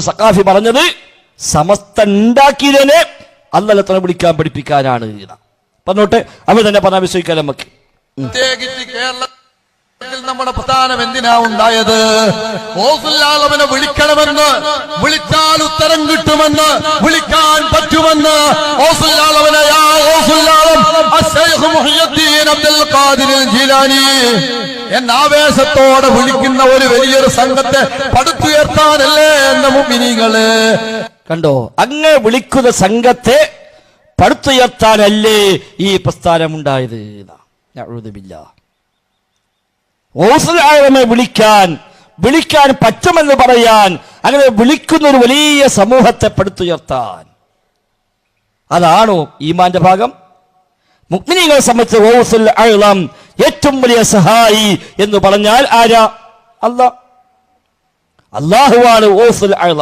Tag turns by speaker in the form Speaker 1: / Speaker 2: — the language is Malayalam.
Speaker 1: സഖാഫി പറഞ്ഞത് സമസ്ത ഉണ്ടാക്കിയതിനെ അല്ലാഹുവിനെ വിളിക്കാൻ പഠിപ്പിക്കാനാണ്. പറഞ്ഞോട്ടെ, അവർ തന്നെ പറഞ്ഞാൽ വിശ്വസിക്കാൻ നമുക്ക്.
Speaker 2: പ്രത്യേകിച്ച് കേരളത്തിൽ നമ്മുടെ പ്രധാനം എന്തിനാ ഉണ്ടായത്? ഓസുല്ലാളവനെ വിളിക്കണമെന്ന്, വിളിച്ചാൽ ഉത്തരം കിട്ടുമെന്ന്, വിളിക്കാൻ പറ്റുമെന്ന് ഓസുല്ലാളവനെ അബ്ദുൽ ഖാദിർ ജീലാനി എന്ന ആവേശത്തോടെ വിളിക്കുന്ന ഒരു വലിയൊരു സംഘത്തെ പടുത്തുയർത്താനല്ലേ എന്ന മുഅ്മിനീങ്ങള്
Speaker 1: കണ്ടോ? അങ്ങ് വിളിക്കുന്ന സംഘത്തെ പടുത്തുയർത്താനല്ലേ ഈ പ്രസ്ഥാനമുണ്ടായത്? ഓസുല്ലാളവനെ വിളിക്കാൻ പറ്റുമെന്ന് പറയാൻ, അങ്ങനെ വിളിക്കുന്ന ഒരു വലിയ സമൂഹത്തെ പടുത്തുയർത്താൻ, അതാണോ ഈമാന്റെ ഭാഗം? മുഅ്മിനീങ്ങളെ സംബന്ധിച്ച് ഗൗസുൽ അഅ്ളം ഏറ്റവും വലിയ സഹായി എന്ന് പറഞ്ഞാൽ ആരാ? അല്ലാഹുവാണ് ഗൗസുൽ അഅ്ളം.